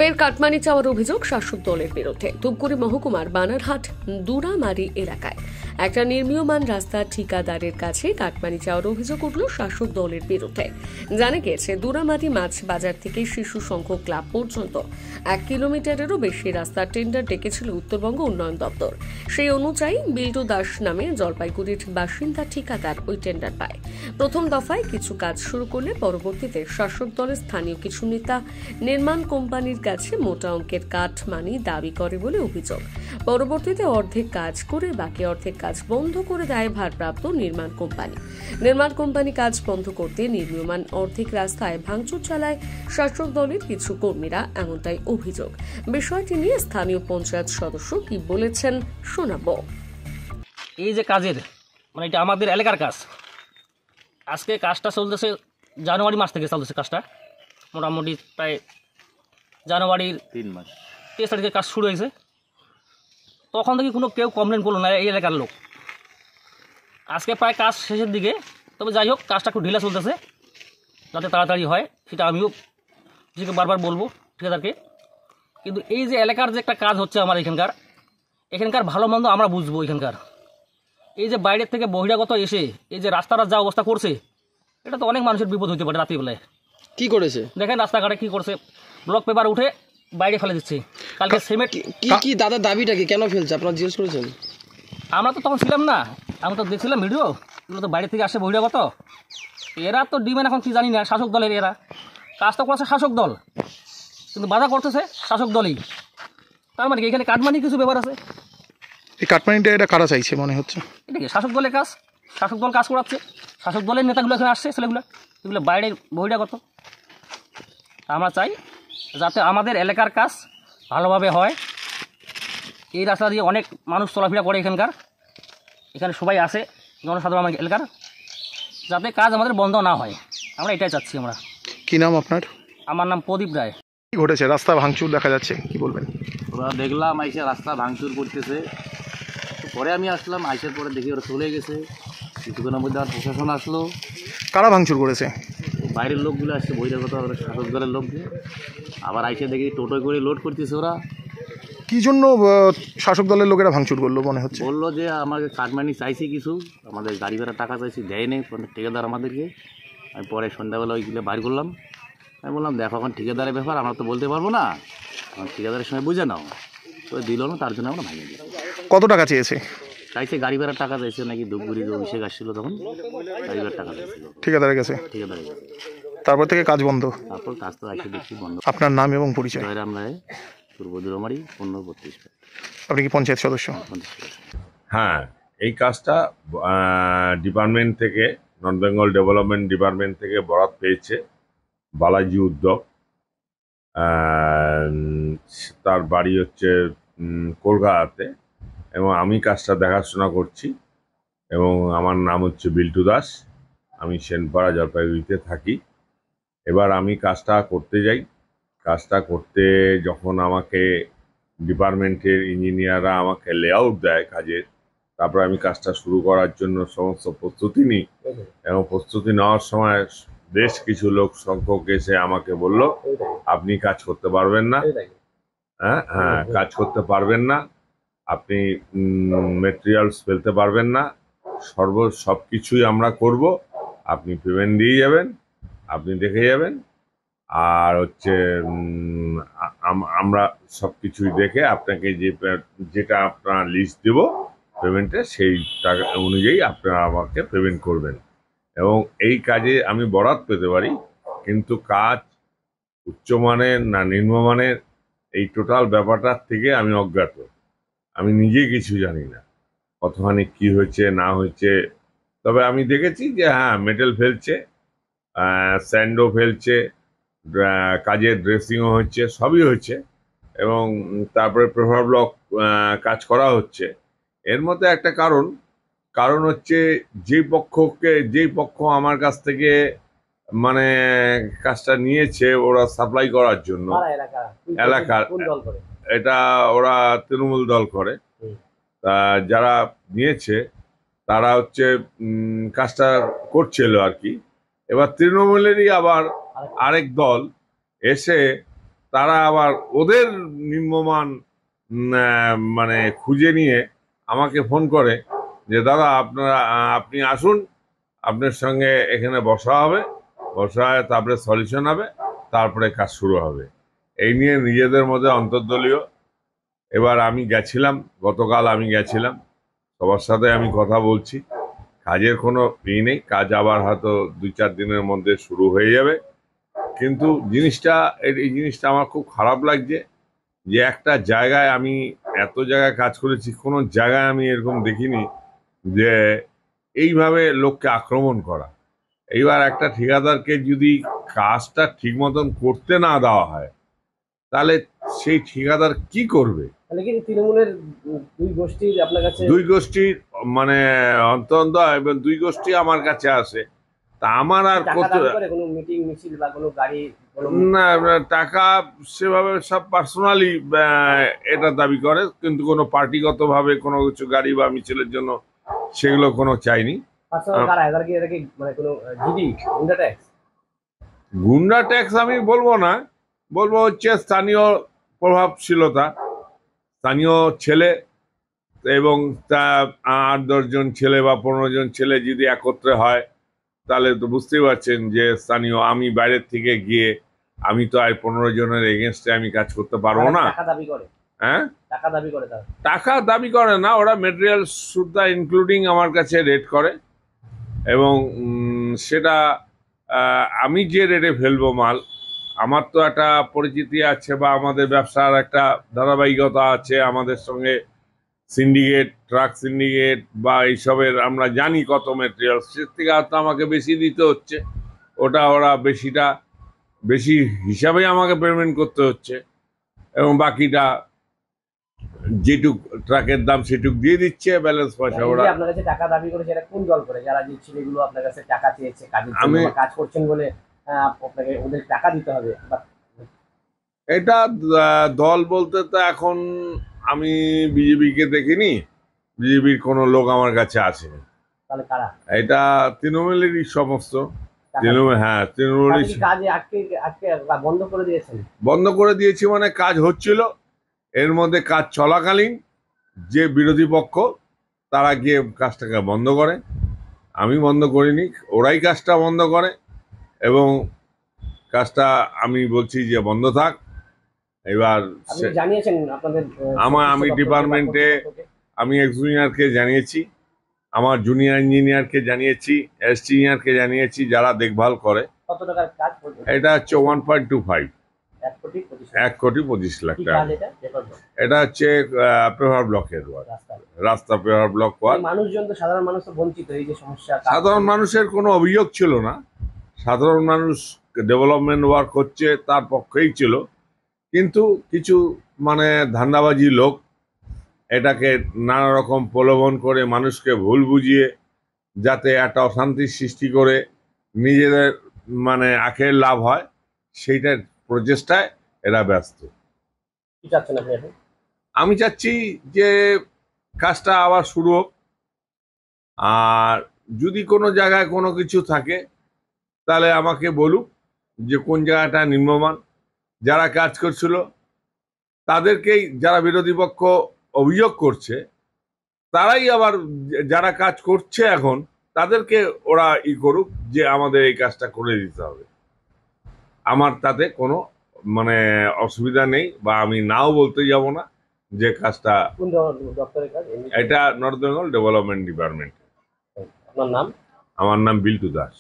ফের কাটমানি চাওয়ার অভিযোগ শাসক দলের বিরুদ্ধে। ধূপগুড়ি মহকুমার বানারহাট দুরামারি এলাকায় একটা নির্মীয়মান রাস্তার ঠিকাদারের কাছে কাটমানি চাওয়ার অভিযোগ উঠল শাসক দলের বিরুদ্ধে। জানা গিয়েছে, দুরামারি মাছ বাজার থেকে শিশু সংঘ ক্লাব পর্যন্ত 1 কিলোমিটারেরও বেশি রাস্তার টেন্ডার ডেকেছিল উত্তরবঙ্গ উন্নয়ন দপ্তর। সেই অনুযায়ী বিল্টু দাস নামে জলপাইগুড়ির বাসিন্দা ঠিকাদার ওই টেন্ডার পায়। প্রথম দফায় কিছু কাজ শুরু করলে পরবর্তীতে শাসক দলের স্থানীয় কিছু নেতা নির্মাণ কোম্পানির কাছে মোটা অঙ্কের কাটমানি দাবি করে বলে অভিযোগ। পরবর্তীতে অর্ধেক কাজ করে বাকি অর্ধেক কাজ বন্ধ করে দেয় ভারপ্রাপ্ত নির্মাণ কোম্পানি। নির্মাণ কোম্পানি কাজ বন্ধ করতে নির্মীয়মান অর্ধেক রাস্তায় ভাঙচুর চালায় শাসক দলের কিছু কর্মীরা, এমনটাই অভিযোগ। বিষয়টি নিয়ে স্থানীয় পঞ্চায়েত সদস্য কি বলেছেন শোনাবো। এই যে কাজের এটা আমাদের এলাকার কাজ। আজকে কাজটা চলতেছে জানুয়ারি মাস থেকে চলতেছে কাজটা, মোটামুটি প্রায় জানুয়ারির 3 মাস 23 তারিখে কাজ শুরু হয়েছে। তখন থেকে কেউ কমপ্লেন করলো না এই এলাকার লোক। আজকে প্রায় কাজ শেষের দিকে, তবে যাই হোক কাজটা একটু ঢিলা চলতেছে, যাতে তাড়াতাড়ি হয় সেটা আমিও বারবার বলবো ঠিকাদারকে। কিন্তু এই যে এলাকার যে একটা কাজ হচ্ছে আমার এখানকার ভালো মন্দ আমরা বুঝবো। এখানকার এই যে বাইরের থেকে বহিরাগত এসে এই যে রাস্তাটা যা অবস্থা করছে, এটা তো অনেক মানুষের বিপদ হতে পারে। রাত্রিবেলায় কি করেছে দেখেন, রাস্তাঘাটে কি করছে, ব্লক পেপার উঠে বাইরে ফেলে দিচ্ছে। কালকে সিমেন্ট কি দাদার দাবিটা কি কেন ফেলছে আপনারা জিজ্ঞেস করেছেন? আমরা তো তখন ছিলাম না, আমি তো দেখছিলাম ভিডিও, এগুলো তো বাইরে থেকে আসে বহিরাগত। এরা তো ডিমেন এখন কি জানি না, শাসক দলের এরা কাজ তো করছে শাসক দল, কিন্তু বাধা করতেছে শাসক দলই। তার মানে এখানে কাটমানি কিছু ব্যাপার আছে। এই কাটমানিটা এটা কারা চাইছে মনে হচ্ছে? এটা কি শাসক দলের কাজ? শাসক দল কাজ করাচ্ছে, শাসক দলের নেতাগুলো এখানে আসছে, ছেলেগুলো এগুলো বাইরের বহিরাগত। আমরা চাই যাতে আমাদের এলাকার কাজ ভালোভাবে হয়। এই রাস্তা দিয়ে অনেক মানুষ চলাফেরা করে, এখানে সবাই আসে জনসাধারণ আমার এলাকার, যাতে কাজ আমাদের বন্ধ না হয়, আমরা এটাই চাচ্ছি। আমরা কি নাম আপনার? আমার নাম প্রদীপ রায়। কি ঘটেছে? রাস্তা ভাঙচুর দেখা যাচ্ছে, কি বলবেন? ওরা দেখলাম আইসে রাস্তা ভাঙচুর করতেছে, পরে আমি আসলাম, আইসার পরে দেখি ওরা চলে গেছে। কিছুক্ষণের মধ্যে আর প্রশাসন আসলো। কারা ভাঙচুর করেছে? বাইরের লোকগুলো আসছে, বহিরাগত শাসক দলের লোকগুলো। আবার আইসে দেখি টোটোয় করে লোড করতেছে ওরা। কি জন্য শাসক দলের লোকেরা ভাঙচুর করলো মনে হচ্ছে? বললো যে আমাকে কাটমানি চাইছে, কিছু আমাদের গাড়ি ভাড়া টাকা চাইছি, দেয় নেই ঠিকাদার আমাদেরকে। আমি পরে সন্ধ্যাবেলা ওইগুলো বাইর করলাম। আমি বললাম দেখো এখন ঠিকাদারের ব্যাপার, আমরা তো বলতে পারবো না, ঠিকাদারের সময় বুঝে নাও। তো দিল না, তার জন্য আমরা ভাঙিয়ে দিই। কত টাকা চেয়েছে? চাইছে গাড়ি ভাড়ার টাকা চাইছে, নাকি ধূপগুড়ির অভিষেক আসছিল তখন গাড়ি ভাড়ার টাকা চাইছিল ঠিকাদারের কাছে। ঠিকাদারের কাছে। তারপর থেকে কাজ বন্ধ। তারপর কাজ তো আসে দেখছি বন্ধ। আপনার নাম এবং পরিচয়? জয়রাম রায়, পূর্ব দুরামারি, 1532। আপনি কি পঞ্চায়েত সদস্য? হ্যাঁ, এই কাজটা ডিপার্টমেন্ট থেকে, নর্থ বেঙ্গল ডেভেলপমেন্ট ডিপার্টমেন্ট থেকে বরাত পেয়েছে বালাজি উদ্যোগ। তার বাড়ি হচ্ছে কলকাতাতে, এবং আমি কাজটা দেখাশোনা করছি। এবং আমার নাম হচ্ছে বিল্টু দাস, আমি সেনপাড়া জলপাইগুড়িতে থাকি। এবার আমি কাজটা করতে যাই। কাজটা করতে যখন আমাকে ডিপার্টমেন্টের ইঞ্জিনিয়াররা আমাকে লেআউট দেয় কাজের, তারপর আমি কাজটা শুরু করার জন্য সমস্ত প্রস্তুতি নিই। এবং প্রস্তুতি নেওয়ার সময় বেশ কিছু লোক সংখ্যক এসে আমাকে বলল, আপনি কাজ করতে পারবেন না। হ্যাঁ, কাজ করতে পারবেন না, আপনি মেটেরিয়ালস ফেলতে পারবেন না, সব কিছুই আমরা করব, আপনি পেমেন্ট দিয়ে যাবেন, আপনি দেখে যাবেন, আর হচ্ছে আমরা সব কিছুই দেখে আপনাকে যেটা আপনার লিস্ট দেব পেমেন্টে, সেই টাকা অনুযায়ী আপনারা আমাকে পেমেন্ট করবেন। এবং এই কাজে আমি বরাত পেতে পারি, কিন্তু কাজ উচ্চমানের না নিম্নমানের, এই টোটাল ব্যাপারটার থেকে আমি অজ্ঞাত। আমি নিজে কিছু জানি না কতখানি কি হয়েছে না হয়েছে। তবে আমি দেখেছি যে হ্যাঁ, মেটেল ফেলছে, স্যান্ডও ফেলছে, কাজের ড্রেসিংও হচ্ছে, সবই হচ্ছে। এবং তারপরে প্রেফার ব্লক কাজ করা হচ্ছে। এর মধ্যে একটা কারণ হচ্ছে যেই পক্ষ আমার কাছ থেকে মানে কাজটা নিয়েছে, ওরা সাপ্লাই করার জন্য এলাকার, এটা ওরা তৃণমূল দল করে। তা যারা নিয়েছে তারা হচ্ছে কাজটা করছিল আর কি। এবার তৃণমূলেরই আবার আরেক দল এসে তারা আবার ওদের নিম্নমান মানে খুঁজে নিয়ে আমাকে ফোন করে যে দাদা আপনি আসুন, আপনার সঙ্গে এখানে বসা হবে, বসা হয় তারপরে সলিউশন হবে, তারপরে কাজ শুরু হবে। এই নিয়ে নিজেদের মধ্যে অন্তর্দলীয়। এবার আমি গেছিলাম, গতকাল আমি গেছিলাম, সবার সাথে আমি কথা বলছি, কাজের কোনো নেই, কাজ আবার হয়তো 2-4 দিনের মধ্যে শুরু হয়ে যাবে। কিন্তু এই জিনিসটা আমার খুব খারাপ লাগছে যে একটা জায়গায় আমি এত জায়গায় কাজ করেছি, কোনো জায়গায় আমি এরকম দেখিনি যে এইভাবে লোককে আক্রমণ করা। এইবার একটা ঠিকাদারকে যদি কাজটা ঠিক মতন করতে না দেওয়া হয়, তাহলে সেই ঠিকাদার কি করবে? তাহলে কি তৃণমূলের দুই গোষ্ঠীর আপনার কাছে দুই গোষ্ঠীর মানে অন্তত এবং দুই গোষ্ঠী আমার কাছে আসে, তা আমার আর টাকা কত দাবি করে কোনো মিটিং মিছিল বা কোনো গাড়ি না, টাকা সেভাবে সব পার্সোনালি এটা দাবি করে, কিন্তু কোনো পার্টিগতভাবে কোনো কিছু গাড়ি বা মিছিলের জন্য সেগুলো কোনো চাইনি। পার্সোনাল কারা এদের কি মানে কোনো জিডি গুন্ডা ট্যাক্স? গুন্ডা ট্যাক্স আমি বলবো না, বলবো হচ্ছে স্থানীয় প্রভাবশীলতা, স্থানীয় ছেলে এবং তা 8-10 জন ছেলে বা 15 জন ছেলে যদি একত্রে হয়, তাহলে তো বুঝতেই পারছেন যে স্থানীয়, আমি বাইরের থেকে গিয়ে আমি তো আর 15 জনের এগেনস্টে আমি কাজ করতে পারবো না। টাকা দাবি করে? হ্যাঁ, টাকা দাবি করে তারা? টাকা দাবি করে না, ওরা মেটেরিয়াল সুদ্ধা ইনক্লুডিং আমার কাছে রেট করে, এবং সেটা আমি যে রেটে ফেলবো মাল, আমার তো একটা পরিচিতি আছে বা আমাদের ব্যবসার একটা ধারাবাহিকতা আছে, আমাদের সঙ্গে সিন্ডিকেট, ট্রাক সিন্ডিকেট বা এইসবের আমরা জানি কত মেটেরিয়াল, সে থেকে হয়তো আমাকে বেশি দিতে হচ্ছে, ওরা বেশি হিসাবে আমাকে পেমেন্ট করতে হচ্ছে, এবং বাকিটা যেটুক ট্রাকের দাম সেটুক দিয়ে দিচ্ছে, ব্যালেন্স পয়সা ওরা। আপনার কাছে টাকা দাবি করে সেটা কোন দল করে? যারা যে ছেলেগুলো আপনার কাছে টাকা চেয়েছে কাজের জন্য, আমি কাজ করছেন বলে আপনাকে ওদের টাকা দিতে হবে? এটা দল বলতে তো এখন আমি বিজেপিকে দেখিনি, বিজেপির কোনো লোক আমার কাছে আসেনি। তাহলে কারা? এটা তৃণমূলেরই সমস্ত। তৃণমূল, হ্যাঁ, তৃণমূলের। কাজে আজকে বন্ধ করে দিয়েছেন? বন্ধ করে দিয়েছি মানে কাজ হচ্ছিল, এর মধ্যে কাজ চলাকালীন যে বিরোধী পক্ষ তারা গিয়ে কাজটাকে বন্ধ করে, আমি বন্ধ করিনি, ওরাই কাজটা বন্ধ করে, এবং কাজটা আমি বলছি যে বন্ধ থাক। এবার জানিয়েছেন আপনাদের আমি ডিপার্টমেন্টে আমি এক্স-ইঞ্জিনিয়ারকে জানিয়েছি, আমার জুনিয়র ইঞ্জিনিয়ারকে জানিয়েছি, এস-ইঞ্জিনিয়ারকে জানিয়েছি, যারা দেখভাল করে। কত টাকার কাজ? এটা হচ্ছে 1.25, 1,25,00,000 টাকা। এটা হচ্ছে পেপার ব্লকের রাস্তা পেপার ব্লক ওয়ার্ক। মানুষজন তো, সাধারণ মানুষ তো বঞ্চিত, এই যে সমস্যা। সাধারণ মানুষের কোনো অভিযোগ ছিল না, সাধারণ মানুষ ডেভেলপমেন্ট ওয়ার্ক হচ্ছে তার পক্ষেই ছিল, কিন্তু কিছু মানে ধান্দাবাজি লোক এটাকে নানা রকম প্রলোভন করে মানুষকে ভুল বুঝিয়ে যাতে একটা অশান্তির সৃষ্টি করে নিজেদের মানে আখের লাভ হয়, সেইটার প্রচেষ্টায় এরা ব্যস্ত। কি চাচ্ছেন আপনি এখন? আমি চাচ্ছি যে কাজটা আবার শুরু হোক, আর যদি কোনো জায়গায় কোনো কিছু থাকে তাহলে আমাকে বলুক যে কোন জায়গাটা নিম্নমান, যারা কাজ করছিল তাদেরকেই, যারা বিরোধী পক্ষ অভিযোগ করছে তারাই আবার যারা কাজ করছে এখন তাদেরকে ওরা করুক যে আমাদের এই কাজটা করে দিতে হবে। আমার তাতে কোনো মানে অসুবিধা নেই, বা আমি নাও বলতে যাব না যে কাজটা। কোন দপ্তরের কাজ? এটা নর্থ বেঙ্গল ডেভেলপমেন্ট ডিপার্টমেন্ট। আপনার নাম? আমার নাম বিল্টু দাস।